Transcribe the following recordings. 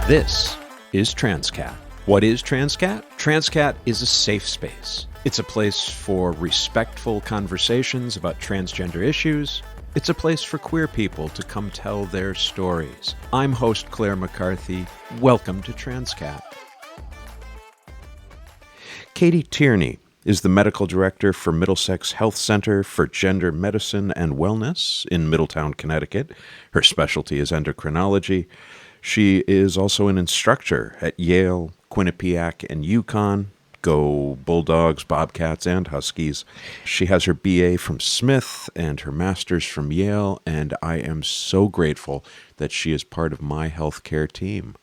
This is Transqat. What is Transqat? Transqat is a safe space. It's a place for respectful conversations about transgender issues. It's a place for queer people to come tell their stories. I'm host Clare McCarthy. Welcome to Transqat. Katy Tierney is the medical director for Middlesex Health Center for Gender Medicine and Wellness in Middletown, Connecticut. Her specialty is endocrinology. She is also an instructor at Yale, Quinnipiac, and UConn. Go Bulldogs, Bobcats, and Huskies. She has her BA from Smith and her master's from Yale, and I am so grateful that she is part of my healthcare team.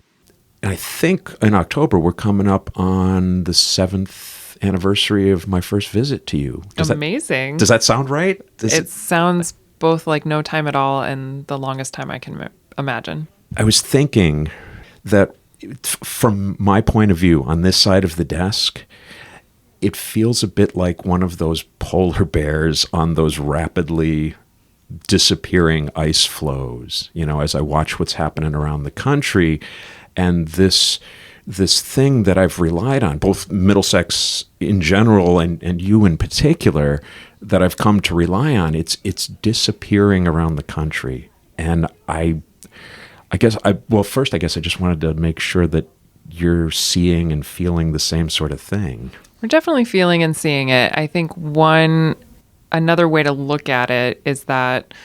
And I think in October we're coming up on the 7th anniversary of my first visit to you. Amazing. Does that sound right? It sounds both like no time at all and the longest time I can imagine. I was thinking that from my point of view on this side of the desk, it feels a bit like one of those polar bears on those rapidly disappearing ice flows, as I watch what's happening around the country. And this thing that I've relied on, both Middlesex in general and you in particular, that I've come to rely on, it's disappearing around the country. And I guess I just wanted to make sure that you're seeing and feeling the same sort of thing. We're definitely feeling and seeing it. I think another way to look at it is that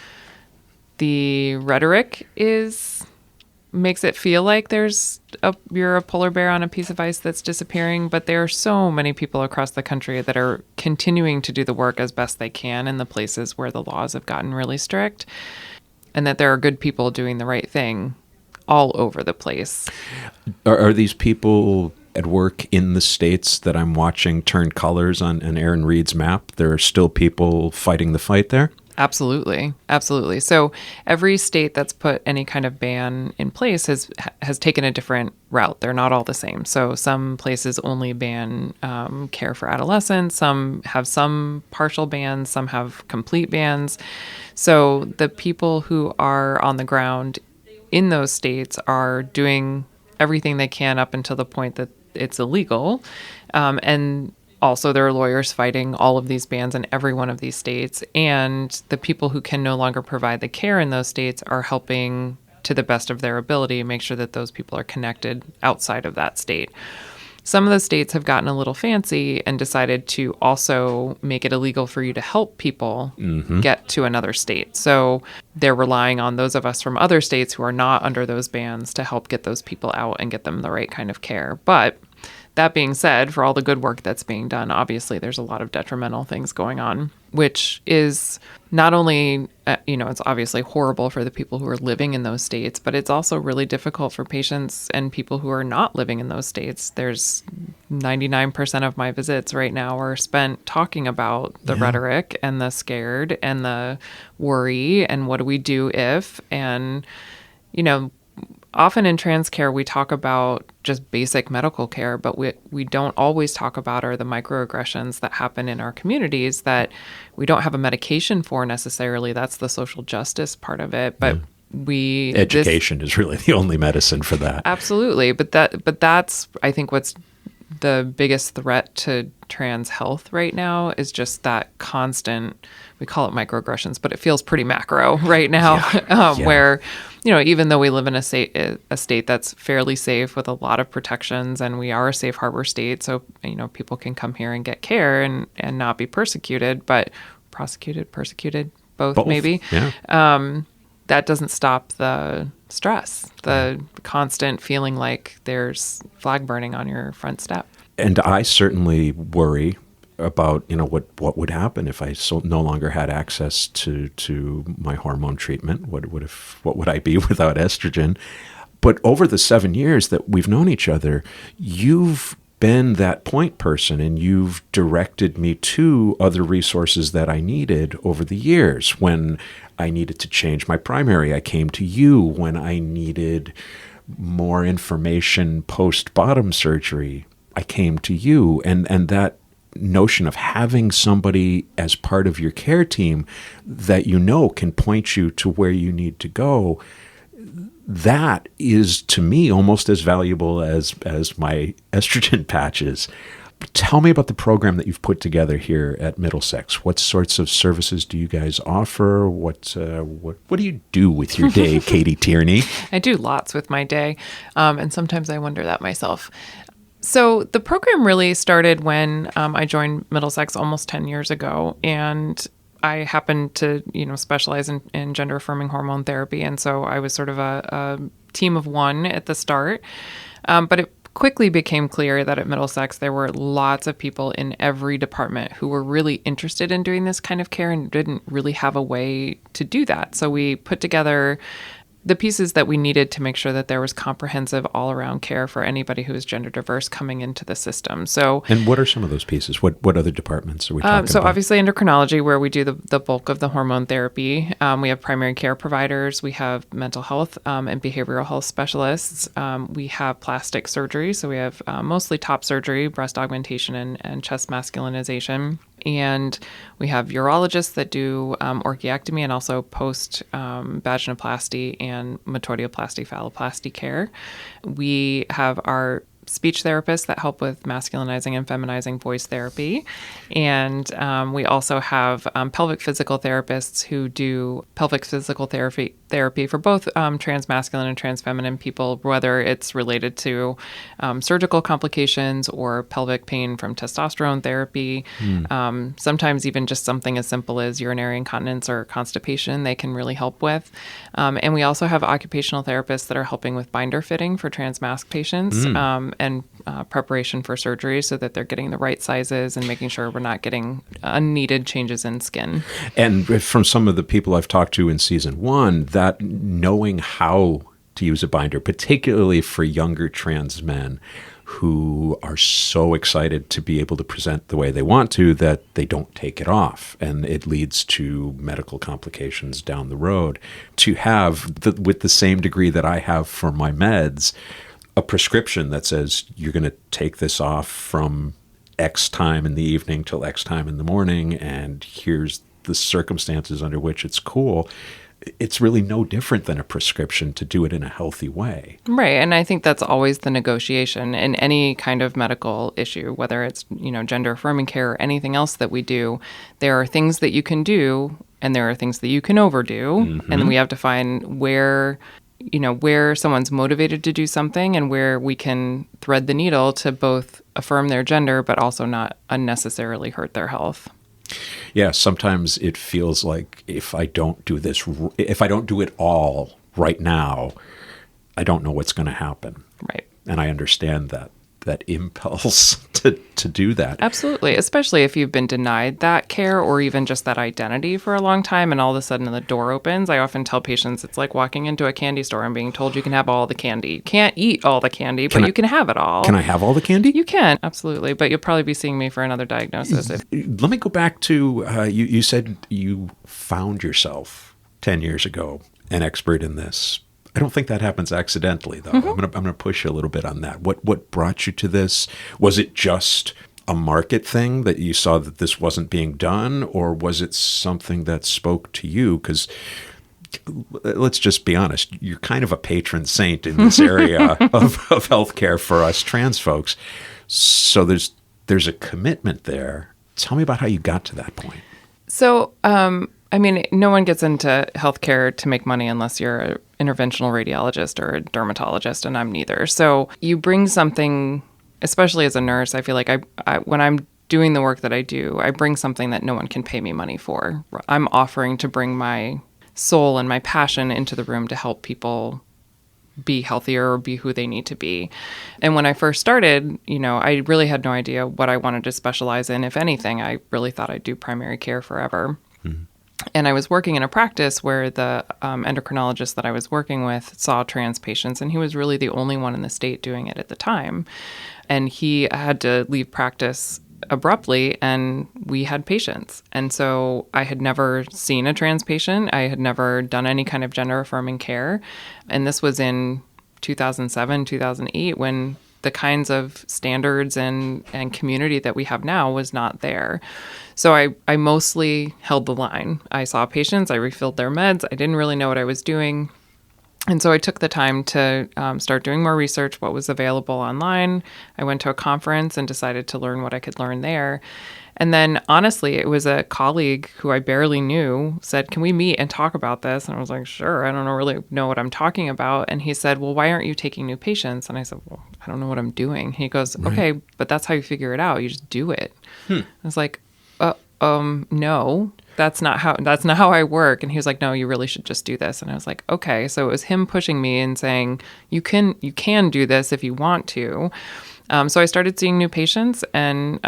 the rhetoric makes it feel like you're a polar bear on a piece of ice that's disappearing, but there are so many people across the country that are continuing to do the work as best they can in the places where the laws have gotten really strict, and that there are good people doing the right thing all over the place. Are these people at work in the states that I'm watching turn colors on Aaron Reed's map? There are still people fighting the fight there? Absolutely. Absolutely. So every state that's put any kind of ban in place has taken a different route. They're not all the same. So some places only ban care for adolescents. Some have some partial bans. Some have complete bans. So the people who are on the ground in those states are doing everything they can up until the point that it's illegal. And also, there are lawyers fighting all of these bans in every one of these states. And the people who can no longer provide the care in those states are helping to the best of their ability make sure that those people are connected outside of that state. Some of the states have gotten a little fancy and decided to also make it illegal for you to help people get to another state. So they're relying on those of us from other states who are not under those bans to help get those people out and get them the right kind of care. But that being said, for all the good work that's being done, obviously there's a lot of detrimental things going on, which is not only, it's obviously horrible for the people who are living in those states, but it's also really difficult for patients and people who are not living in those states. There's 99% of my visits right now are spent talking about the rhetoric and the scared and the worry and what do we do if, and, often in trans care, we talk about just basic medical care, but we don't always talk about are the microaggressions that happen in our communities that we don't have a medication for necessarily. That's the social justice part of it. But education is really the only medicine for that. Absolutely. But that's, I think, what's the biggest threat to trans health right now is just that constant, we call it microaggressions, but it feels pretty macro right now, where, even though we live in a state that's fairly safe with a lot of protections and we are a safe harbor state, so, people can come here and get care and not be persecuted, but persecuted, both. Maybe. Yeah. That doesn't stop the stress, the constant feeling like there's flag burning on your front step. And I certainly worry about, what would happen if I no longer had access to my hormone treatment. What would I be without estrogen? But over the 7 years that we've known each other, you've been that point person and you've directed me to other resources that I needed over the years. When I needed to change my primary, I came to you. When I needed more information post-bottom surgery, I came to you. And that notion of having somebody as part of your care team that can point you to where you need to go, that is, to me, almost as valuable as my estrogen patches. Tell me about the program that you've put together here at Middlesex. What sorts of services do you guys offer? What do you do with your day, Katy Tierney? I do lots with my day, and sometimes I wonder that myself. So the program really started when I joined Middlesex almost 10 years ago, and I happened to, specialize in gender affirming hormone therapy. And so I was sort of a team of one at the start. But it quickly became clear that at Middlesex, there were lots of people in every department who were really interested in doing this kind of care and didn't really have a way to do that. So we put together the pieces that we needed to make sure that there was comprehensive all-around care for anybody who is gender diverse coming into the system. And what are some of those pieces? What other departments are we talking so about? Obviously endocrinology, where we do the bulk of the hormone therapy. We have primary care providers. We have mental health and behavioral health specialists. We have plastic surgery. So we have mostly top surgery, breast augmentation, and chest masculinization. And we have urologists that do orchiectomy and also post vaginoplasty and metoidioplasty, phalloplasty care. We have our speech therapists that help with masculinizing and feminizing voice therapy. And we also have pelvic physical therapists who do pelvic physical therapy for both transmasculine and transfeminine people, whether it's related to surgical complications or pelvic pain from testosterone therapy. Sometimes even just something as simple as urinary incontinence or constipation they can really help with. And we also have occupational therapists that are helping with binder fitting for transmasc patients. And preparation for surgery so that they're getting the right sizes and making sure we're not getting unneeded changes in skin. And from some of the people I've talked to in season 1, that knowing how to use a binder, particularly for younger trans men who are so excited to be able to present the way they want to that they don't take it off, and it leads to medical complications down the road. To have, with the same degree that I have for my meds, a prescription that says you're going to take this off from X time in the evening till X time in the morning, and here's the circumstances under which it's cool. It's really no different than a prescription to do it in a healthy way. Right. And I think that's always the negotiation in any kind of medical issue, whether it's, gender affirming care or anything else that we do. There are things that you can do and there are things that you can overdo. Mm-hmm. And we have to find where someone's motivated to do something and where we can thread the needle to both affirm their gender, but also not unnecessarily hurt their health. Yeah, sometimes it feels like if I don't do it all right now, I don't know what's going to happen. Right. And I understand that impulse to do that. Absolutely, especially if you've been denied that care or even just that identity for a long time and all of a sudden the door opens. I often tell patients it's like walking into a candy store and being told you can have all the candy. You can't eat all the candy, but you can have it all. Can I have all the candy? You can, absolutely, but you'll probably be seeing me for another diagnosis. Let me go back to, you said you found yourself 10 years ago an expert in this. I don't think that happens accidentally, though. Mm-hmm. I'm going to push you a little bit on that. What brought you to this? Was it just a market thing that you saw that this wasn't being done, or was it something that spoke to you? Because let's just be honest, you're kind of a patron saint in this area of healthcare for us trans folks. So there's a commitment there. Tell me about how you got to that point. So, no one gets into healthcare to make money unless you're an interventional radiologist or a dermatologist, and I'm neither. So you bring something, especially as a nurse, I feel like I when I'm doing the work that I do, I bring something that no one can pay me money for. I'm offering to bring my soul and my passion into the room to help people be healthier or be who they need to be. And when I first started, I really had no idea what I wanted to specialize in. If anything, I really thought I'd do primary care forever. Mm-hmm. And I was working in a practice where the endocrinologist that I was working with saw trans patients, and he was really the only one in the state doing it at the time. And he had to leave practice abruptly, and we had patients. And so I had never seen a trans patient. I had never done any kind of gender affirming care. And this was in 2007, 2008, when the kinds of standards and community that we have now was not there. So I mostly held the line. I saw patients, I refilled their meds. I didn't really know what I was doing. And so I took the time to start doing more research, what was available online. I went to a conference and decided to learn what I could learn there. And then, honestly, it was a colleague who I barely knew said, "Can we meet and talk about this?" And I was like, "Sure, I don't really know what I'm talking about." And he said, "Well, why aren't you taking new patients?" And I said, "Well, I don't know what I'm doing." He goes, Right. "Okay, but that's how you figure it out. You just do it." I was like, no, that's not how I work." And he was like, "No, you really should just do this." And I was like, "Okay." So it was him pushing me and saying, you can do this if you want to. So I started seeing new patients, and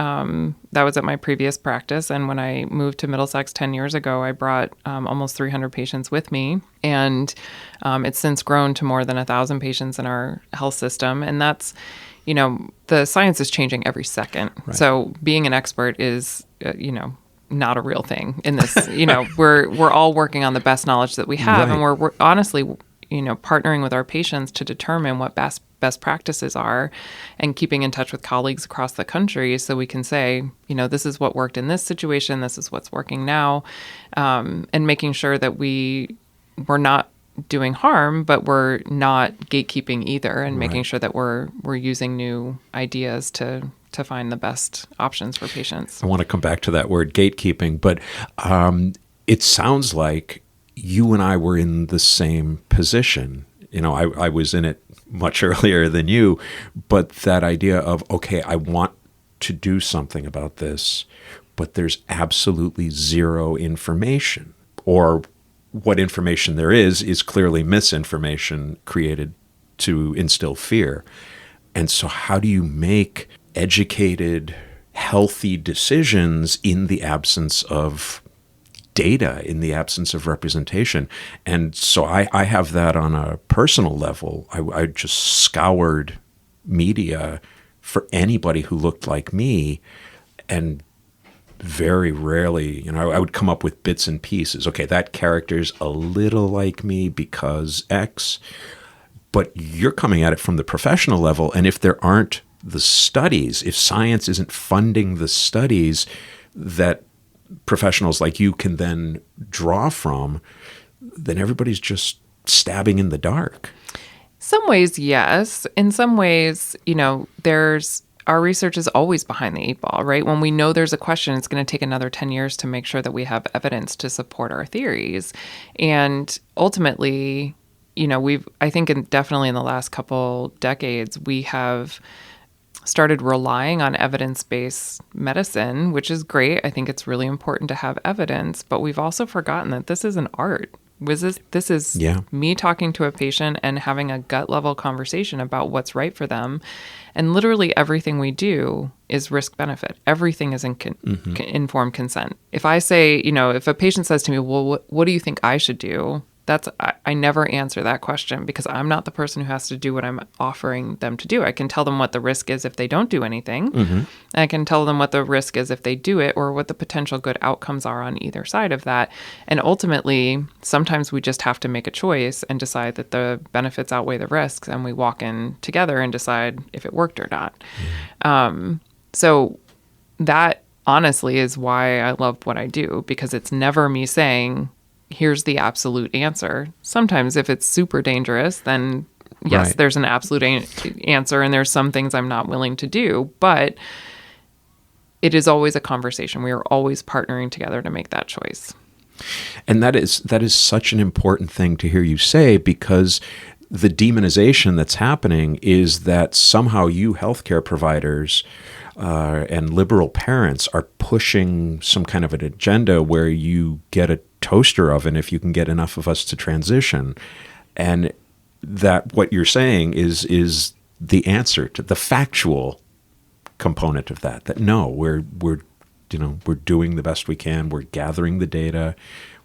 that was at my previous practice. And when I moved to Middlesex 10 years ago, I brought almost 300 patients with me. And it's since grown to more than 1,000 patients in our health system. And that's, the science is changing every second. Right. So being an expert is, not a real thing in this. We're all working on the best knowledge that we have. Right. And we're honestly, partnering with our patients to determine what best practices are, and keeping in touch with colleagues across the country so we can say, this is what worked in this situation, this is what's working now, and making sure that we're not doing harm, but we're not gatekeeping either, and making sure that we're using new ideas to find the best options for patients. I want to come back to that word gatekeeping, but it sounds like you and I were in the same position. I was in it much earlier than you, but that idea of, okay, I want to do something about this, but there's absolutely zero information, or what information there is clearly misinformation created to instill fear. And so how do you make educated, healthy decisions in the absence of data, in the absence of representation? And so I have that on a personal level. I just scoured media for anybody who looked like me, and very rarely, I would come up with bits and pieces. Okay, that character's a little like me because X, but you're coming at it from the professional level. And if there aren't the studies, if science isn't funding the studies that professionals like you can then draw from, then everybody's just stabbing in the dark. Some ways, yes. In some ways, our research is always behind the 8 ball, right? When we know there's a question, it's going to take another 10 years to make sure that we have evidence to support our theories. And ultimately, I think definitely in the last couple decades, we have started relying on evidence-based medicine, which is great. I think it's really important to have evidence, but we've also forgotten that this is an art. This is me talking to a patient and having a gut level conversation about what's right for them. And literally everything we do is risk benefit. Everything is informed consent. If I say, if a patient says to me, "Well, what do you think I should do?" I never answer that question, because I'm not the person who has to do what I'm offering them to do. I can tell them what the risk is if they don't do anything. And I can tell them what the risk is if they do it, or what the potential good outcomes are on either side of that. And ultimately, sometimes we just have to make a choice and decide that the benefits outweigh the risks, and we walk in together and decide if it worked or not. So that honestly is why I love what I do, because it's never me saying, here's the absolute answer. Sometimes if it's super dangerous, then yes, there's an absolute answer, and there's some things I'm not willing to do, but it is always a conversation. We are always partnering together to make that choice. And that is such an important thing to hear you say, because the demonization that's happening is that somehow you healthcare providers and liberal parents are pushing some kind of an agenda where you get a toaster oven if you can get enough of us to transition. And that what you're saying is the answer to the factual component of that no, we're doing the best we can. We're gathering the data.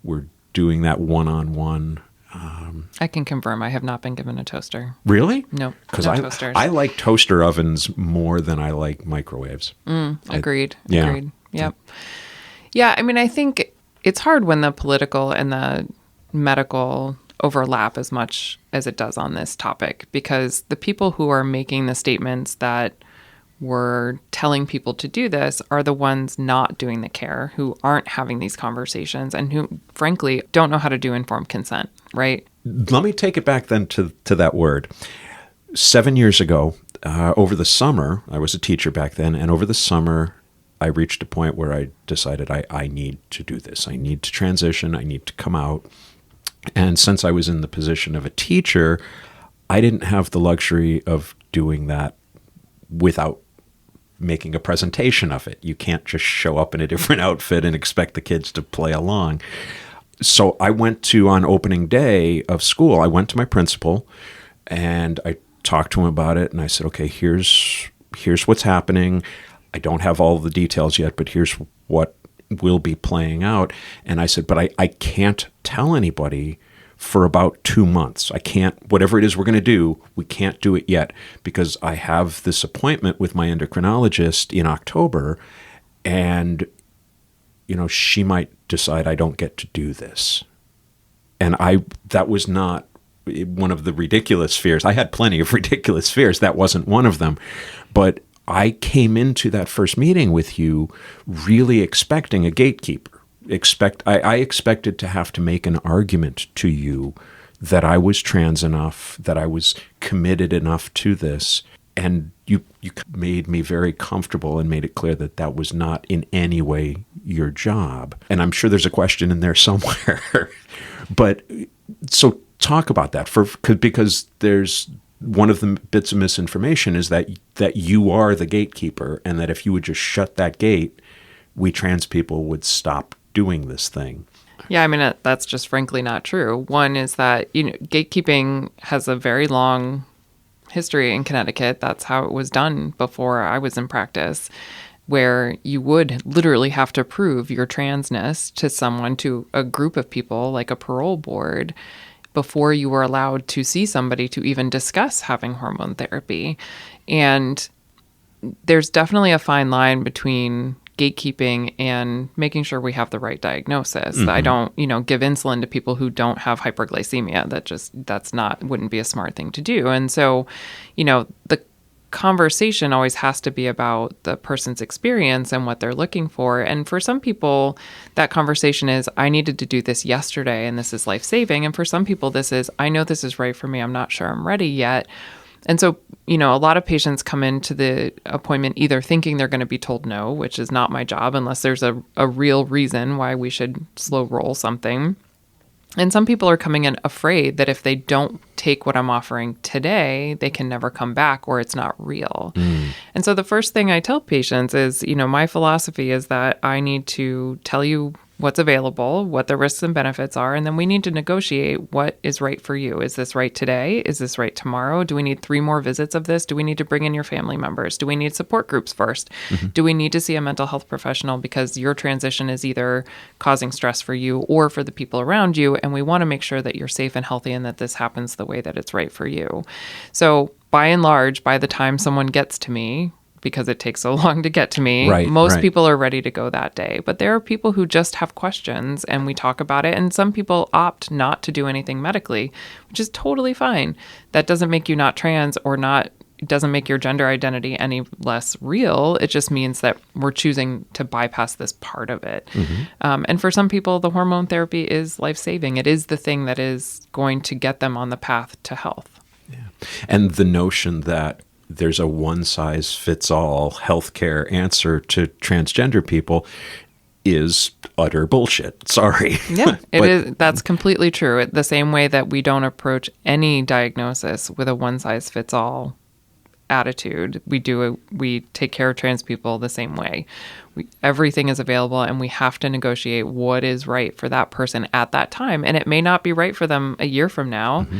We're doing that one-on-one. I can confirm I have not been given a toaster. Really? No, because no toasters. I like toaster ovens more than I like microwaves. Agreed. Yeah. Agreed. Yep. Yeah. I mean, I think it's hard when the political and the medical overlap as much as it does on this topic, because the people who are making the statements that we're telling people to do this are the ones not doing the care, who aren't having these conversations, and who, frankly, don't know how to do informed consent, right? let me take it back then to that word. 7 years ago, over the summer, I was a teacher back then, and over the summer, I reached a point where I decided I need to do this. I need to transition. I need to come out. And since I was in the position of a teacher, I didn't have the luxury of doing that without making a presentation of it. You can't just show up in a different outfit and expect the kids to play along. So I went to, on opening day of school, I went to my principal and I talked to him about it. And I said, okay, here's what's happening. I don't have all the details yet, but here's what will be playing out. And I said, but I can't tell anybody for about 2 months. I can't, whatever it is we're going to do, we can't do it yet because I have this appointment with my endocrinologist in October, and, she might decide I don't get to do this. And that was not one of the ridiculous fears. I had plenty of ridiculous fears. That wasn't one of them. But I came into that first meeting with you really expecting a gatekeeper. I expected to have to make an argument to you that I was trans enough, that I was committed enough to this. And you made me very comfortable and made it clear that that was not in any way your job. And I'm sure there's a question in there somewhere. But so talk about that because there's one of the bits of misinformation is that you are the gatekeeper, and that if you would just shut that gate, we trans people would stop doing this thing. Yeah, I mean, that's just frankly not true. One is that, gatekeeping has a very long history in Connecticut. That's how it was done before I was in practice, where you would literally have to prove your transness to someone, to a group of people like a parole board, before you were allowed to see somebody to even discuss having hormone therapy. And there's definitely a fine line between gatekeeping and making sure we have the right diagnosis. Mm-hmm. I don't, give insulin to people who don't have hyperglycemia. Wouldn't be a smart thing to do. And so, the conversation always has to be about the person's experience and what they're looking for. And for some people, that conversation is, I needed to do this yesterday and this is life-saving. And for some people, this is, I know this is right for me. I'm not sure I'm ready yet. And so, a lot of patients come into the appointment either thinking they're going to be told no, which is not my job unless there's a real reason why we should slow roll something. And some people are coming in afraid that if they don't take what I'm offering today, they can never come back or it's not real. And so the first thing I tell patients is, my philosophy is that I need to tell you what's available, what the risks and benefits are, and then we need to negotiate what is right for you. Is this right today? Is this right tomorrow? Do we need 3 more visits of this? Do we need to bring in your family members? Do we need support groups first? Mm-hmm. Do we need to see a mental health professional because your transition is either causing stress for you or for the people around you, and we want to make sure that you're safe and healthy and that this happens the way that it's right for you. So by and large, by the time someone gets to me, because it takes so long to get to me, most people are ready to go that day. But there are people who just have questions and we talk about it. And some people opt not to do anything medically, which is totally fine. That doesn't make you not trans or not, it doesn't make your gender identity any less real. It just means that we're choosing to bypass this part of it. Mm-hmm. And for some people, the hormone therapy is life-saving. It is the thing that is going to get them on the path to health. Yeah. And the notion that there's a one-size-fits-all healthcare answer to transgender people is utter bullshit. Sorry. Yeah, it is. That's completely true. The same way that we don't approach any diagnosis with a one-size-fits-all attitude, we take care of trans people the same way. Everything is available, and we have to negotiate what is right for that person at that time. And it may not be right for them a year from now. Mm-hmm.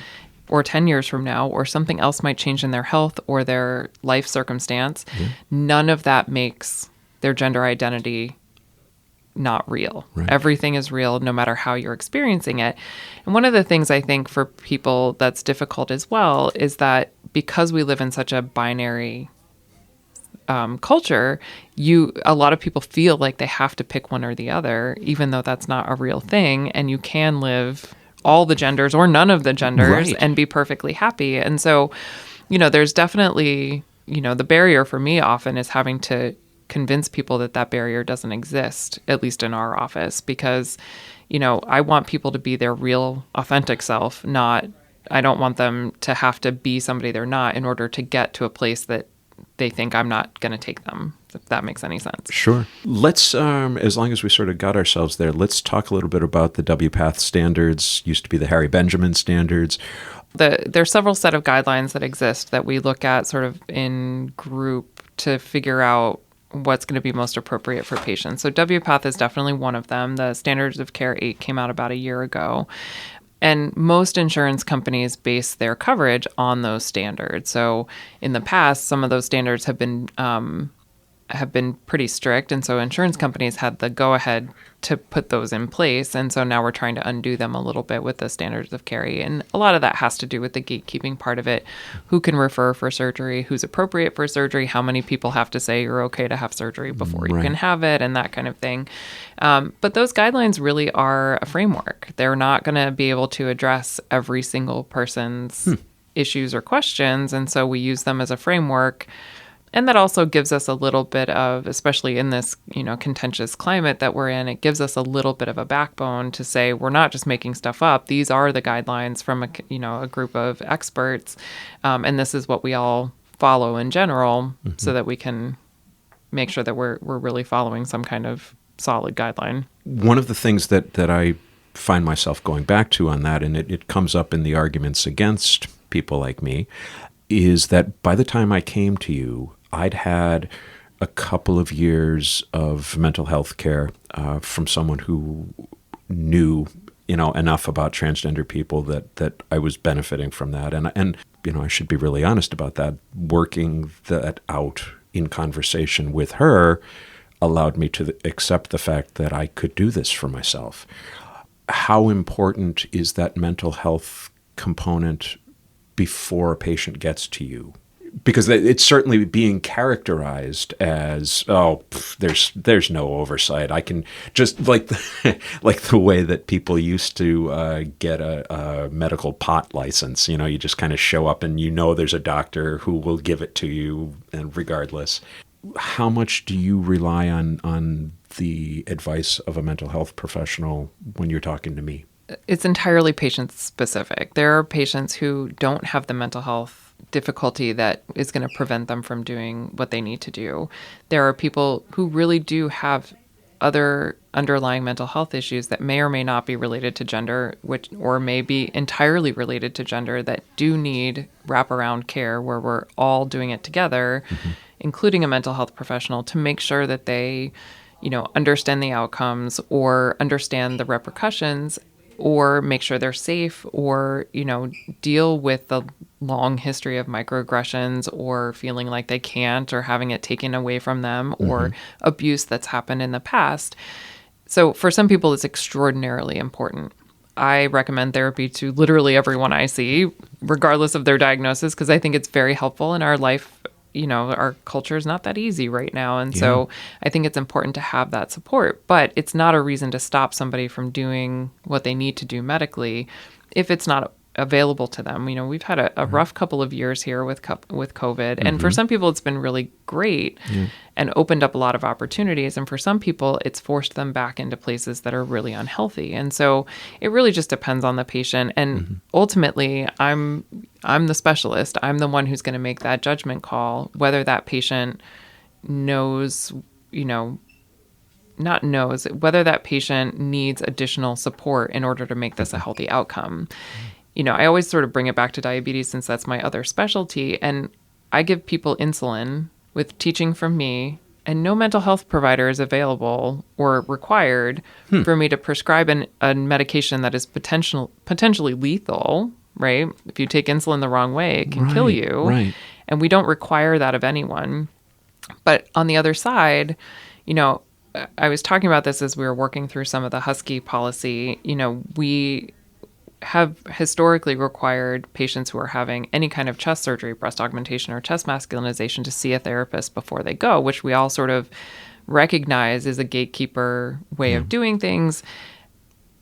Or 10 years from now, or something else might change in their health or their life circumstance. Mm-hmm. None of that makes their gender identity not real. Right. Everything is real, no matter how you're experiencing it. And one of the things I think for people that's difficult as well is that because we live in such a binary culture, a lot of people feel like they have to pick one or the other, even though that's not a real thing. And you can live all the genders or none of the genders and be perfectly happy. And so, there's definitely, the barrier for me often is having to convince people that barrier doesn't exist, at least in our office, because, I want people to be their real, authentic self, I don't want them to have to be somebody they're not in order to get to a place that they think I'm not going to take them, if that makes any sense. Sure. Let's, as long as we sort of got ourselves there, let's talk a little bit about the WPATH standards, used to be the Harry Benjamin standards. There's several set of guidelines that exist that we look at sort of in group to figure out what's going to be most appropriate for patients. So WPATH is definitely one of them. The Standards of Care 8 came out about a year ago. And most insurance companies base their coverage on those standards. So in the past, some of those standards have been pretty strict. And so insurance companies had the go-ahead to put those in place. And so now we're trying to undo them a little bit with the Standards of Care. And a lot of that has to do with the gatekeeping part of it. Who can refer for surgery? Who's appropriate for surgery? How many people have to say you're okay to have surgery before you can have it, and that kind of thing. But those guidelines really are a framework. They're not going to be able to address every single person's issues or questions. And so we use them as a framework. And that also gives us a little bit of, especially in this, contentious climate that we're in, it gives us a little bit of a backbone to say we're not just making stuff up. These are the guidelines from a group of experts, and this is what we all follow in general, so that we can make sure that we're really following some kind of solid guideline. One of the things that I find myself going back to on that, and it comes up in the arguments against people like me, is that by the time I came to you, I'd had a couple of years of mental health care from someone who knew, enough about transgender people that I was benefiting from that. And I should be really honest about that. Working that out in conversation with her allowed me to accept the fact that I could do this for myself. How important is that mental health component before a patient gets to you? Because it's certainly being characterized as, there's no oversight. I can just like the way that people used to get a medical pot license. You just kind of show up and there's a doctor who will give it to you, and regardless. How much do you rely on the advice of a mental health professional when you're talking to me? It's entirely patient specific. There are patients who don't have the mental health difficulty that is going to prevent them from doing what they need to do. There are people who really do have other underlying mental health issues that may or may not be related to gender, or may be entirely related to gender, that do need wraparound care where we're all doing it together, including a mental health professional, to make sure that they, understand the outcomes or understand the repercussions, or make sure they're safe, or, deal with the long history of microaggressions, or feeling like they can't, or having it taken away from them, or abuse that's happened in the past. So for some people, it's extraordinarily important. I recommend therapy to literally everyone I see, regardless of their diagnosis, because I think it's very helpful in our life. Our culture is not that easy right now. And so I think it's important to have that support, but it's not a reason to stop somebody from doing what they need to do medically if it's not available to them. We've had a rough couple of years here with COVID. And for some people, it's been really great and opened up a lot of opportunities. And for some people, it's forced them back into places that are really unhealthy. And so it really just depends on the patient. And ultimately, I'm the specialist. I'm the one who's going to make that judgment call, whether that patient knows, whether that patient needs additional support in order to make this a healthy outcome. I always sort of bring it back to diabetes, since that's my other specialty. And I give people insulin with teaching from me, and no mental health provider is available or required for me to prescribe a medication that is potentially lethal, right? If you take insulin the wrong way, it can kill you. Right. And we don't require that of anyone. But on the other side, I was talking about this as we were working through some of the Husky policy. We have historically required patients who are having any kind of chest surgery, breast augmentation, or chest masculinization to see a therapist before they go, which we all sort of recognize is a gatekeeper way of doing things.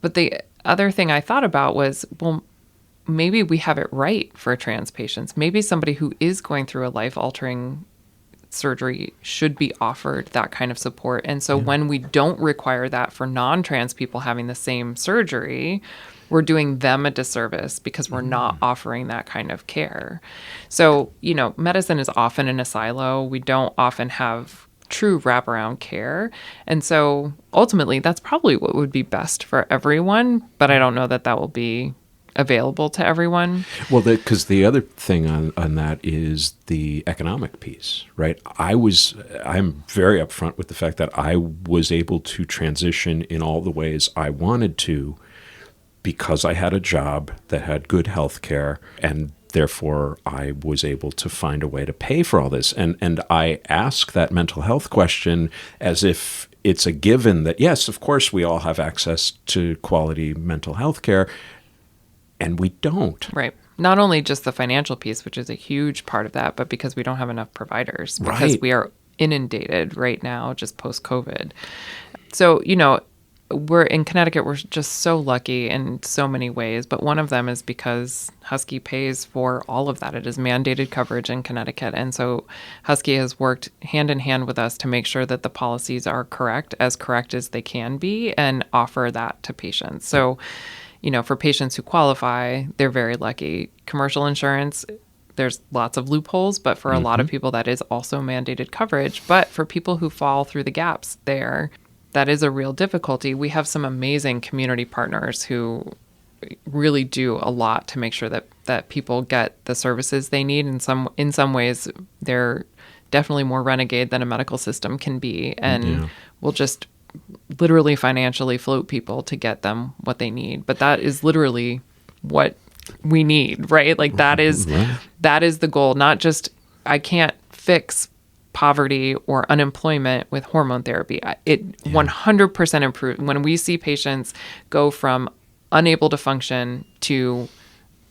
But the other thing I thought about was, well, maybe we have it right for trans patients. Maybe somebody who is going through a life-altering surgery should be offered that kind of support. And so when we don't require that for non-trans people having the same surgery, we're doing them a disservice because we're not offering that kind of care. So, medicine is often in a silo. We don't often have true wraparound care. And so ultimately, that's probably what would be best for everyone. But I don't know that will be available to everyone. Well, because the other thing on that is the economic piece, right? I'm very upfront with the fact that I was able to transition in all the ways I wanted to because I had a job that had good health care, and therefore I was able to find a way to pay for all this. And I ask that mental health question as if it's a given that, yes, of course, we all have access to quality mental health care, and we don't. Right. Not only just the financial piece, which is a huge part of that, but because we don't have enough providers, because we are inundated right now, just post-COVID. So, we're in Connecticut, we're just so lucky in so many ways, but one of them is because Husky pays for all of that. It is mandated coverage in Connecticut. And so Husky has worked hand in hand with us to make sure that the policies are correct as they can be, and offer that to patients. So, for patients who qualify, they're very lucky. Commercial insurance, there's lots of loopholes, but for a lot of people, that is also mandated coverage. But for people who fall through the gaps there, that is a real difficulty. We have some amazing community partners who really do a lot to make sure that people get the services they need. In some ways, they're definitely more renegade than a medical system can be, and will just literally financially float people to get them what they need. But that is literally what we need, right? Like that is the goal. Not just, I can't fix poverty or unemployment with hormone therapy. It 100% improves. When we see patients go from unable to function to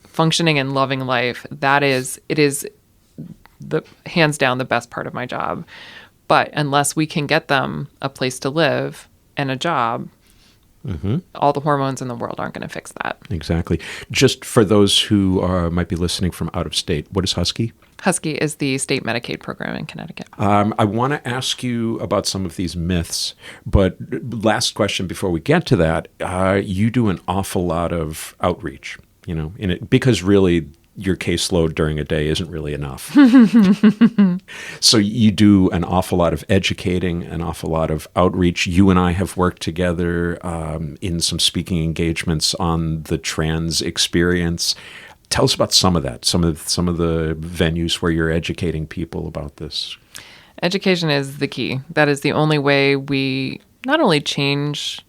functioning and loving life, it is the hands down the best part of my job. But unless we can get them a place to live and a job, all the hormones in the world aren't going to fix that. Exactly. Just for those who might be listening from out of state, what is Husky? Husky is the state Medicaid program in Connecticut. I want to ask you about some of these myths, but last question before we get to that, you do an awful lot of outreach, because really your caseload during a day isn't really enough. So you do an awful lot of educating, an awful lot of outreach. You and I have worked together in some speaking engagements on the trans experience. Tell us about some of that, some of the venues where you're educating people about this. Education is the key. That is the only way we not only change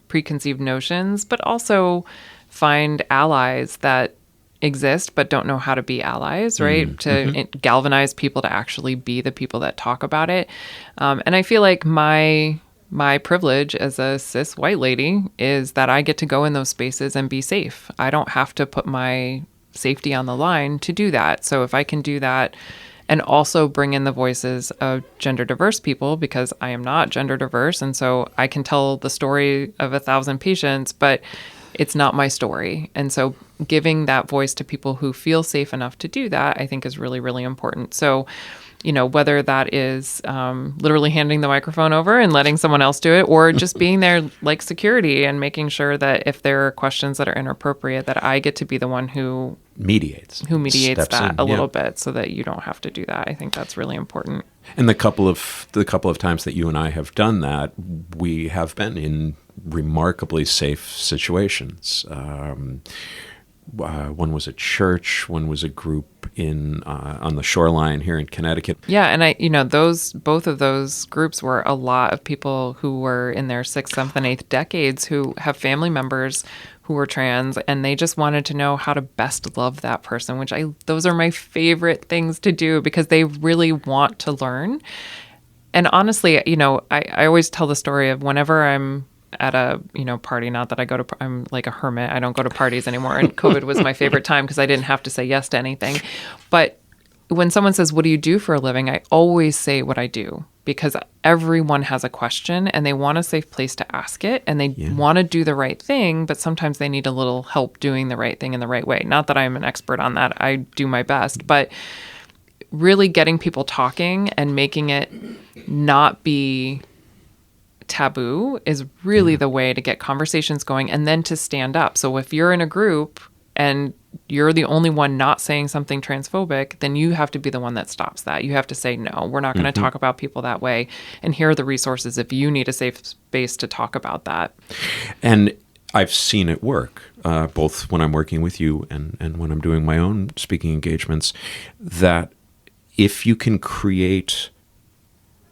preconceived notions, but also find allies that exist but don't know how to be allies, right? To galvanize people to actually be the people that talk about it. And I feel like my privilege as a cis white lady is that I get to go in those spaces and be safe. I don't have to put my safety on the line to do that. So if I can do that and also bring in the voices of gender diverse people, because I am not gender diverse, and so I can tell the story of 1,000 patients, but it's not my story. And so giving that voice to people who feel safe enough to do that, I think is really, really important. So, whether that is literally handing the microphone over and letting someone else do it, or just being there like security and making sure that if there are questions that are inappropriate, that I get to be the one who mediates that a little bit, so that you don't have to do that. I think that's really important. And the couple of times that you and I have done that, we have been in remarkably safe situations. One was a church, one was a group on the shoreline here in Connecticut. Yeah, and both of those groups were a lot of people who were in their 6th, 7th, and 8th decades who have family members who were trans, and they just wanted to know how to best love that person, those are my favorite things to do because they really want to learn. And honestly, I always tell the story of whenever I'm at a party, not that I'm like a hermit, I don't go to parties anymore, and COVID was my favorite time because I didn't have to say yes to anything. But when someone says, what do you do for a living? I always say what I do, because everyone has a question and they want a safe place to ask it, and they want to do the right thing, but sometimes they need a little help doing the right thing in the right way. Not that I'm an expert on that. I do my best, but really getting people talking and making it not be taboo is really the way to get conversations going, and then to stand up. So if you're in a group and you're the only one not saying something transphobic, then you have to be the one that stops that. You have to say, no, we're not going to talk about people that way. And here are the resources if you need a safe space to talk about that. And I've seen it work, both when I'm working with you and when I'm doing my own speaking engagements, that if you can create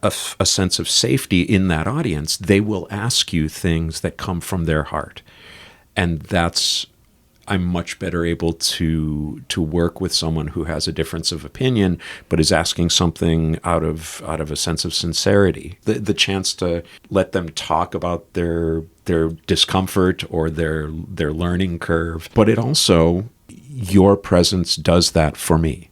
a sense of safety in that audience, they will ask you things that come from their heart. And I'm much better able to work with someone who has a difference of opinion, but is asking something out of a sense of sincerity. The chance to let them talk about their discomfort or their learning curve. But it also, your presence does that for me.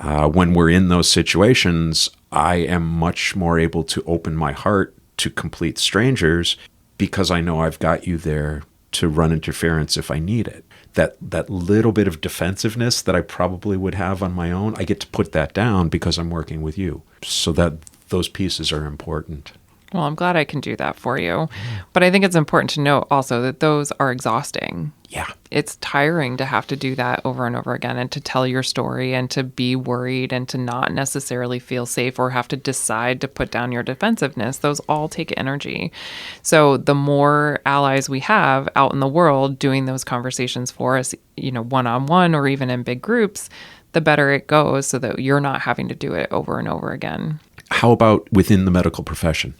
When we're in those situations, I am much more able to open my heart to complete strangers because I know I've got you there to run interference if I need it. That little bit of defensiveness that I probably would have on my own, I get to put that down because I'm working with you. So that those pieces are important. Well, I'm glad I can do that for you. But I think it's important to note also that those are exhausting. Yeah. It's tiring to have to do that over and over again and to tell your story and to be worried and to not necessarily feel safe or have to decide to put down your defensiveness. Those all take energy. So the more allies we have out in the world doing those conversations for us, one-on-one or even in big groups, the better it goes so that you're not having to do it over and over again. How about within the medical profession?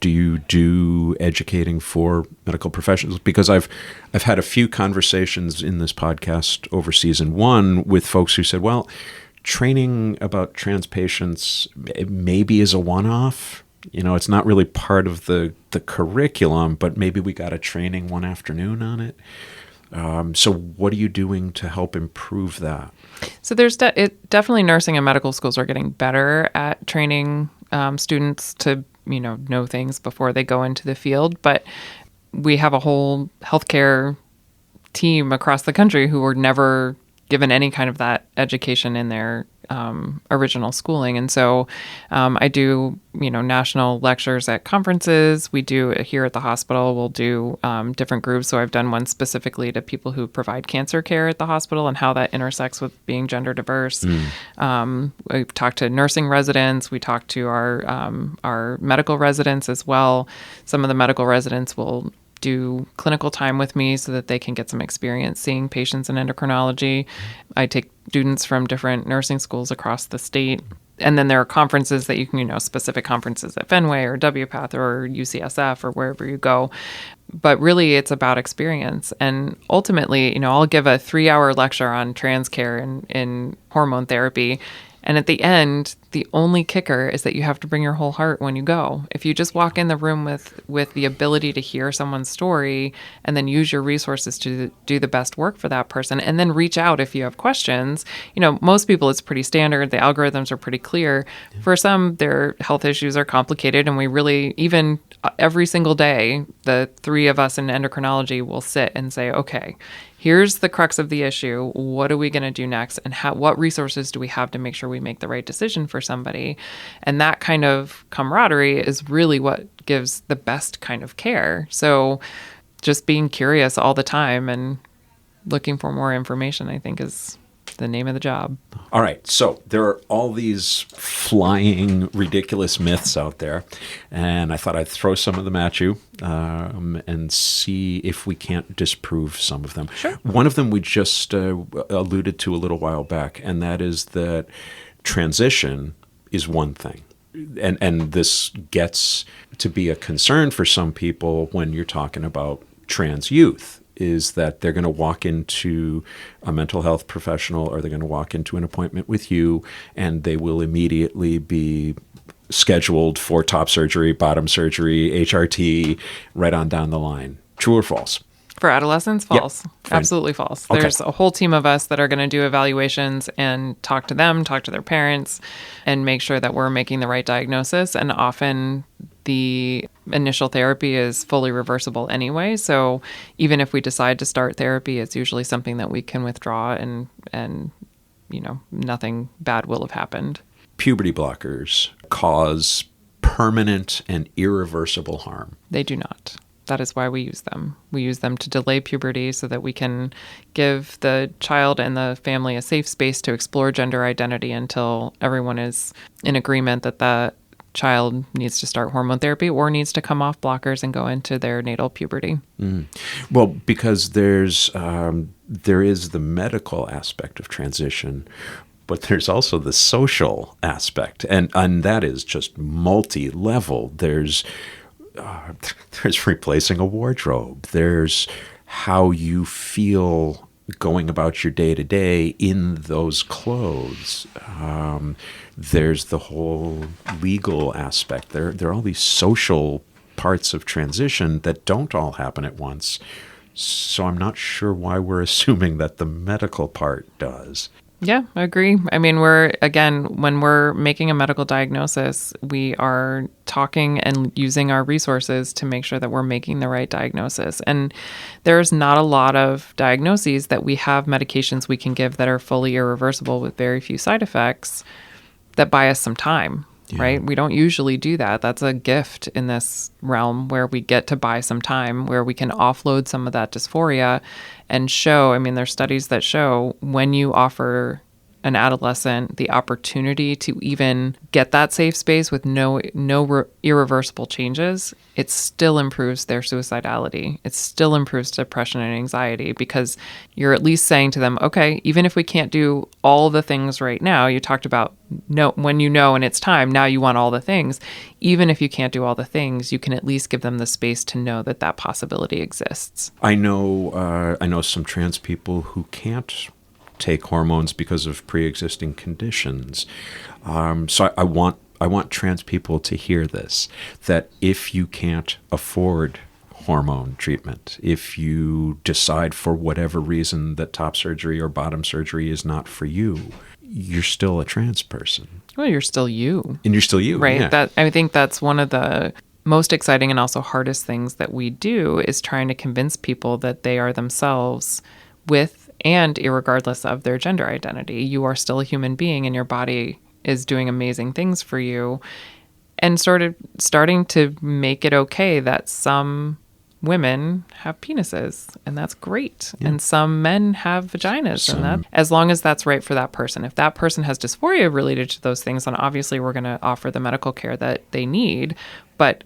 Do you do educating for medical professionals? Because I've had a few conversations in this podcast over season 1 with folks who said, well, training about trans patients maybe is a one-off. It's not really part of the curriculum, but maybe we got a training one afternoon on it. So what are you doing to help improve that? So there's definitely nursing and medical schools are getting better at training students to know things before they go into the field. But we have a whole healthcare team across the country who were never given any kind of that education in their original schooling. And so I do, national lectures at conferences. We do here at the hospital. We'll do different groups. So I've done one specifically to people who provide cancer care at the hospital and how that intersects with being gender diverse. We've talked to nursing residents. We talk to our medical residents as well. Some of the medical residents will do clinical time with me so that they can get some experience seeing patients in endocrinology. I take students from different nursing schools across the state. And then there are conferences that you can, specific conferences at Fenway or WPATH or UCSF or wherever you go. But really, it's about experience. And ultimately, I'll give a 3-hour lecture on trans care in hormone therapy. And at the end, the only kicker is that you have to bring your whole heart when you go. If you just walk in the room with the ability to hear someone's story and then use your resources to do the best work for that person and then reach out if you have questions, most people it's pretty standard. The algorithms are pretty clear. For some, their health issues are complicated, and we really, even every single day, the 3 of us in endocrinology will sit and say, okay, here's the crux of the issue. What are we going to do next? And what resources do we have to make sure we make the right decision for somebody? And that kind of camaraderie is really what gives the best kind of care. So just being curious all the time and looking for more information, I think, is the name of the job. All right. So there are all these flying, ridiculous myths out there. And I thought I'd throw some of them at you and see if we can't disprove some of them. Sure. One of them we just alluded to a little while back, and that is that transition is one thing. And this gets to be a concern for some people when you're talking about trans youth, is that they're going to walk into a mental health professional or they're going to walk into an appointment with you and they will immediately be scheduled for top surgery, bottom surgery, HRT, right on down the line. True or false? For adolescents, false. Yep. Absolutely false. Okay. There's a whole team of us that are going to do evaluations and talk to them, talk to their parents, and make sure that we're making the right diagnosis. And often the initial therapy is fully reversible anyway. So even if we decide to start therapy, it's usually something that we can withdraw and nothing bad will have happened. puberty blockers cause permanent and irreversible harm. They do not. That is why we use them. We use them to delay puberty so that we can give the child and the family a safe space to explore gender identity until everyone is in agreement that the child needs to start hormone therapy or needs to come off blockers and go into their natal puberty. Well, because there is the medical aspect of transition, but there's also the social aspect, and that is just multi-level. There's replacing a wardrobe. There's how you feel going about your day-to-day in those clothes. There's the whole legal aspect. There are all these social parts of transition that don't all happen at once. So I'm not sure why we're assuming that the medical part does. Yeah, I agree. I mean, when we're making a medical diagnosis, we are talking and using our resources to make sure that we're making the right diagnosis. And there's not a lot of diagnoses that we have medications we can give that are fully irreversible with very few side effects that buy us some time. Yeah. Right? We don't usually do that. That's a gift in this realm where we get to buy some time, where we can offload some of that dysphoria and show, I mean, there's studies that show when you offer an adolescent the opportunity to even get that safe space with no irreversible changes, it still improves their suicidality. It still improves depression and anxiety because you're at least saying to them, okay, even if we can't do all the things right now, you talked about when you know and it's time, now you want all the things. Even if you can't do all the things, you can at least give them the space to know that that possibility exists. I know some trans people who can't take hormones because of pre-existing conditions. So I want trans people to hear this, that if you can't afford hormone treatment, if you decide for whatever reason that top surgery or bottom surgery is not for you, you're still a trans person. Well, you're still you. And you're still you. Right. Yeah. I think that's one of the most exciting and also hardest things that we do is trying to convince people that they are themselves with and irregardless of their gender identity. You are still a human being and your body is doing amazing things for you. And sort of starting to make it okay that some women have penises and that's great. Yeah. And some men have vaginas and that, as long as that's right for that person. If that person has dysphoria related to those things, then obviously we're going to offer the medical care that they need, but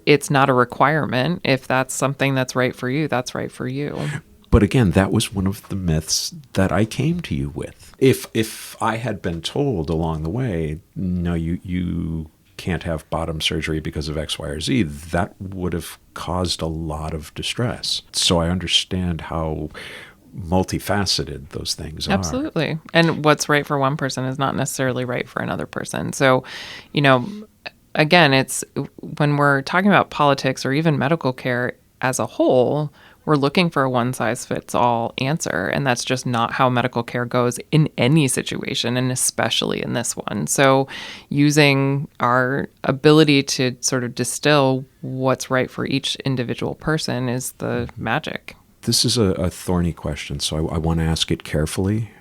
it's not a requirement. If that's something that's right for you, that's right for you. But again, that was one of the myths that I came to you with. If I had been told along the way, no, you can't have bottom surgery because of X, Y, or Z, that would have caused a lot of distress. So I understand how multifaceted those things are. Absolutely. And what's right for one person is not necessarily right for another person. So, again, it's when we're talking about politics or even medical care as a whole, we're looking for a one-size-fits-all answer, and that's just not how medical care goes in any situation, and especially in this one. So using our ability to sort of distill what's right for each individual person is the magic. This is a thorny question, so I want to ask it carefully.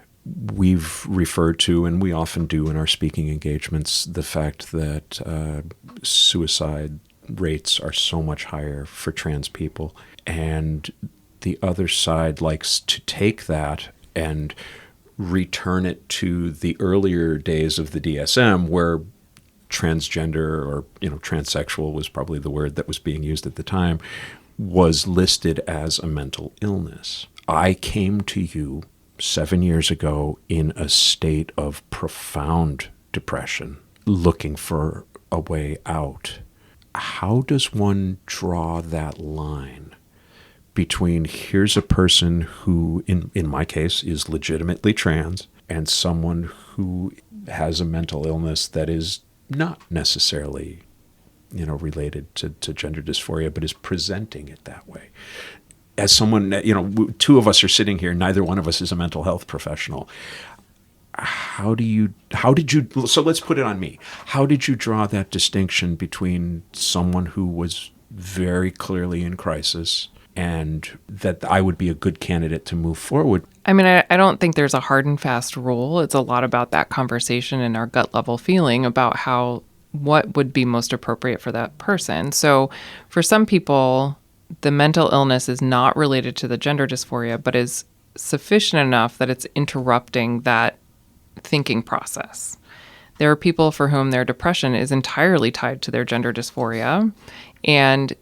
We've referred to, and we often do in our speaking engagements, the fact that suicide rates are so much higher for trans people. And the other side likes to take that and return it to the earlier days of the DSM where transgender or transsexual was probably the word that was being used at the time, was listed as a mental illness. I came to you 7 years ago in a state of profound depression, looking for a way out. How does one draw that line between here's a person who, in my case, is legitimately trans and someone who has a mental illness that is not necessarily, related to gender dysphoria, but is presenting it that way? As someone, two of us are sitting here, neither one of us is a mental health professional. So let's put it on me. How did you draw that distinction between someone who was very clearly in crisis and that I would be a good candidate to move forward, I mean, I don't think there's a hard and fast rule. It's a lot about that conversation and our gut level feeling about what would be most appropriate for that person. So for some people, the mental illness is not related to the gender dysphoria, but is sufficient enough that it's interrupting that thinking process. There are people for whom their depression is entirely tied to their gender dysphoria, and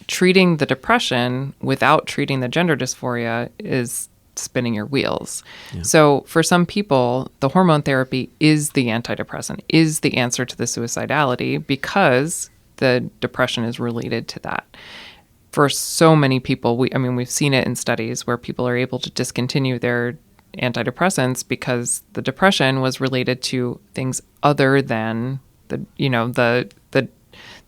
treating the depression without treating the gender dysphoria is spinning your wheels. Yeah. So for some people, the hormone therapy is the antidepressant, is the answer to the suicidality because the depression is related to that. For so many people, we've seen it in studies where people are able to discontinue their antidepressants because the depression was related to things other than the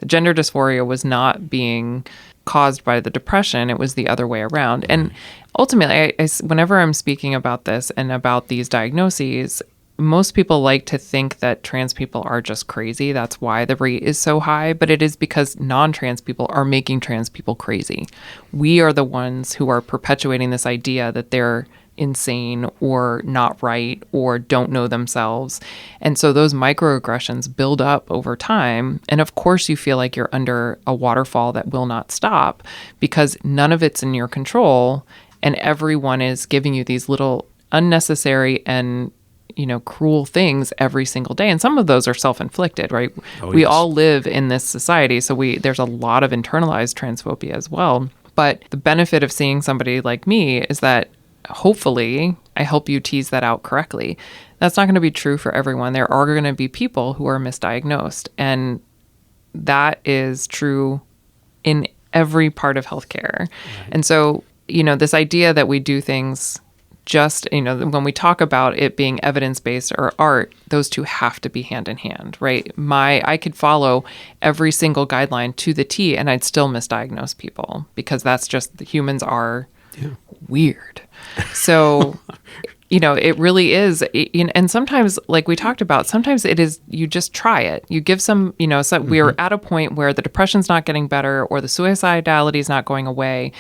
gender dysphoria was not being caused by the depression. It was the other way around. And ultimately, whenever I'm speaking about this and about these diagnoses, most people like to think that trans people are just crazy. That's why the rate is so high. But it is because non-trans people are making trans people crazy. We are the ones who are perpetuating this idea that they're insane or not right or don't know themselves. And so those microaggressions build up over time. And of course, you feel like you're under a waterfall that will not stop because none of it's in your control. And everyone is giving you these little unnecessary and cruel things every single day. And some of those are self-inflicted, right? We all live in this society. So there's a lot of internalized transphobia as well. But the benefit of seeing somebody like me is that hopefully I help you tease that out correctly. That's not going to be true for everyone. There are going to be people who are misdiagnosed. And that is true in every part of healthcare. Right. And so, this idea that we do things just, when we talk about it being evidence-based or art, those two have to be hand in hand, right? I could follow every single guideline to the T and I'd still misdiagnose people because that's just, the humans are weird. So, it really is. And sometimes, like we talked about, sometimes it is, you just try it. You give some, so we're at a point where the depression's not getting better or the suicidality is not going away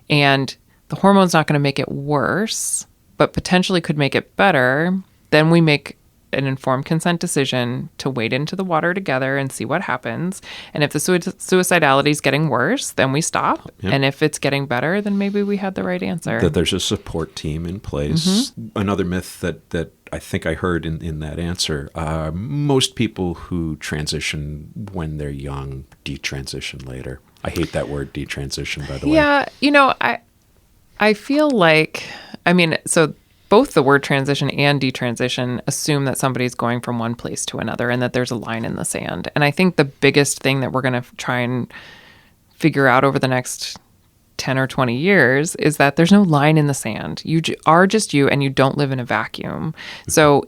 and the hormone's not going to make it worse, but potentially could make it better. Then we make an informed consent decision to wade into the water together and see what happens. And if the suicidality is getting worse, then we stop. Yep. And if it's getting better, then maybe we had the right answer. That there's a support team in place. Mm-hmm. Another myth that I think I heard in that answer, most people who transition when they're young detransition later. I hate that word, detransition, by the way. Yeah, I feel like, so both the word transition and detransition assume that somebody's going from one place to another and that there's a line in the sand. And I think the biggest thing that we're going to try and figure out over the next 10 or 20 years is that there's no line in the sand. You are just you and you don't live in a vacuum. So,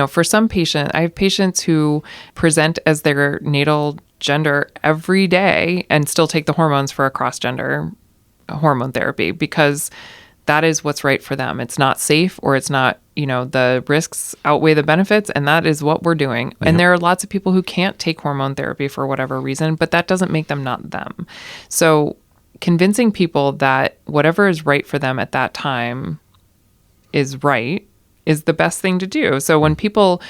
for some patients, I have patients who present as their natal gender every day and still take the hormones for a cross-gender hormone therapy because that is what's right for them. It's not safe or it's not, the risks outweigh the benefits, and that is what we're doing. Yep. And there are lots of people who can't take hormone therapy for whatever reason, but that doesn't make them not them. So convincing people that whatever is right for them at that time is right is the best thing to do. So when people,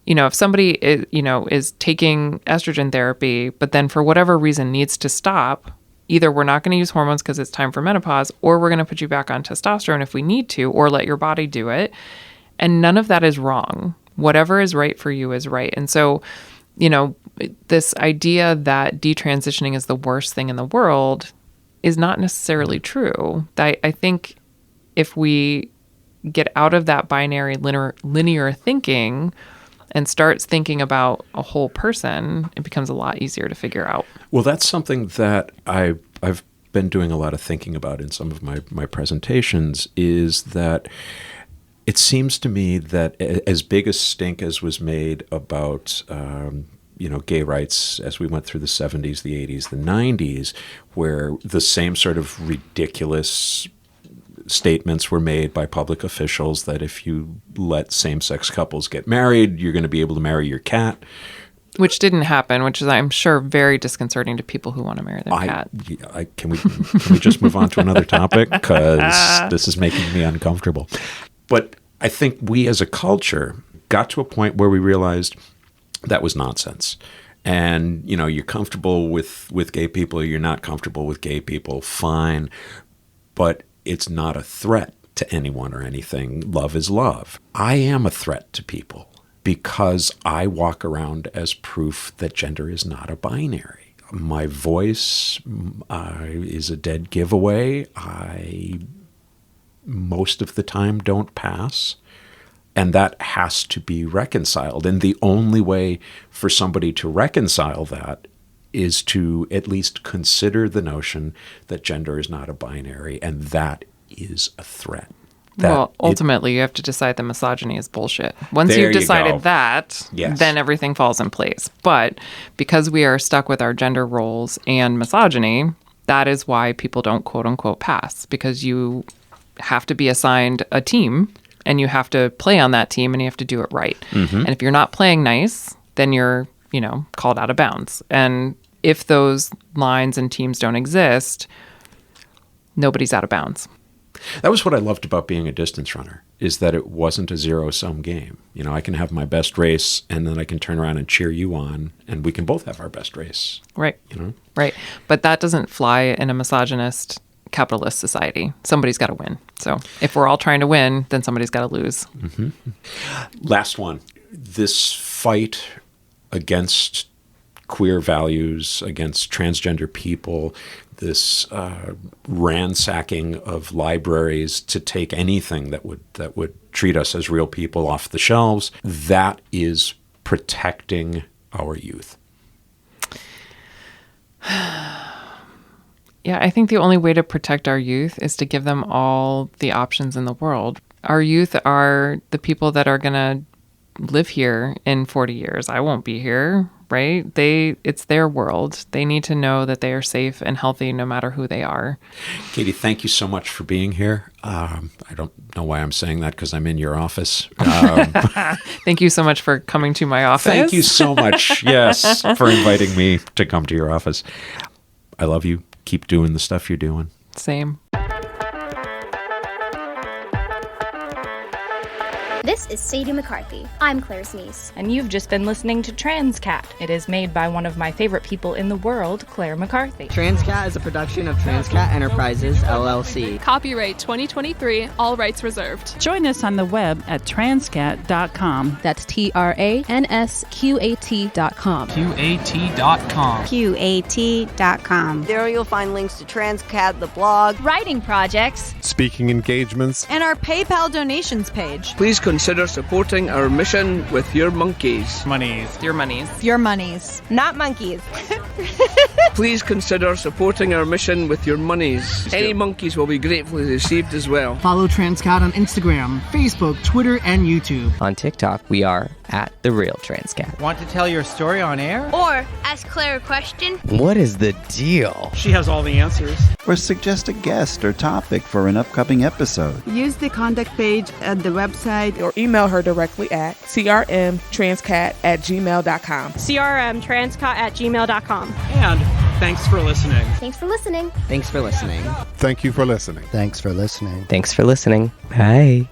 if somebody is taking estrogen therapy, but then for whatever reason needs to stop, either we're not going to use hormones because it's time for menopause, or we're going to put you back on testosterone if we need to, or let your body do it. And none of that is wrong. Whatever is right for you is right. And so, this idea that detransitioning is the worst thing in the world is not necessarily true. I think if we get out of that binary linear thinking and starts thinking about a whole person, it becomes a lot easier to figure out. Well, that's something that I've been doing a lot of thinking about in some of my presentations, is that it seems to me that as big a stink as was made about gay rights as we went through the 70s, the 80s, the 90s, where the same sort of ridiculous statements were made by public officials that if you let same-sex couples get married, you're going to be able to marry your cat. Which didn't happen, which is, I'm sure, very disconcerting to people who want to marry their cat. Can we just move on to another topic? Because this is making me uncomfortable. But I think we as a culture got to a point where we realized that was nonsense. And, you're comfortable with gay people, you're not comfortable with gay people, fine. But it's not a threat to anyone or anything. Love is love. I am a threat to people because I walk around as proof that gender is not a binary. My voice is a dead giveaway. I, most of the time, don't pass. And that has to be reconciled. And the only way for somebody to reconcile that is to at least consider the notion that gender is not a binary, and that is a threat. Ultimately, you have to decide that misogyny is bullshit. Once you've decided that, then everything falls in place. But because we are stuck with our gender roles and misogyny, that is why people don't quote-unquote pass, because you have to be assigned a team, and you have to play on that team, and you have to do it right. Mm-hmm. And if you're not playing nice, then you're, called out of bounds. And if those lines and teams don't exist, nobody's out of bounds. That was what I loved about being a distance runner, is that it wasn't a zero-sum game. I can have my best race, and then I can turn around and cheer you on, and we can both have our best race. Right. Right. But that doesn't fly in a misogynist capitalist society. Somebody's got to win. So if we're all trying to win, then somebody's got to lose. Mm-hmm. Last one. This fight against queer values, against transgender people, this ransacking of libraries to take anything that would treat us as real people off the shelves, that is protecting our youth. Yeah, I think the only way to protect our youth is to give them all the options in the world. Our youth are the people that are going to live here in 40 years. I won't be here, right? It's their world. They need to know that they are safe and healthy no matter who they are. Katy, thank you so much for being here. I don't know why I'm saying that because I'm in your office. Thank you so much for coming to my office. Thank you so much, yes, for inviting me to come to your office. I love you. Keep doing the stuff you're doing. Same. This is Katy McCarthy. I'm Claire's niece. And you've just been listening to Transqat. It is made by one of my favorite people in the world, Clare McCarthy. Transqat is a production of Transqat Enterprises, LLC. Copyright 2023, all rights reserved. Join us on the web at transqat.com. That's TRANSQAT.com. QAT.com. QAT.com. There you'll find links to Transqat, the blog, writing projects, speaking engagements, and our PayPal donations page. Please consider supporting our mission with your monkeys. Monies. Your monies. Your monies. Not monkeys. Please consider supporting our mission with your monies. Any monkeys will be gratefully received as well. Follow Transqat on Instagram, Facebook, Twitter, and YouTube. On TikTok, we are at The Real Transqat. Want to tell your story on air? Or ask Claire a question? What is the deal? She has all the answers. Or suggest a guest or topic for an upcoming episode. Use the contact page at the website or email her directly at crmtranscat@gmail.com. crmtranscat@gmail.com. And thanks for listening. Thanks for listening. Thanks for listening. Thank you for listening. Thanks for listening. Thanks for listening. Bye.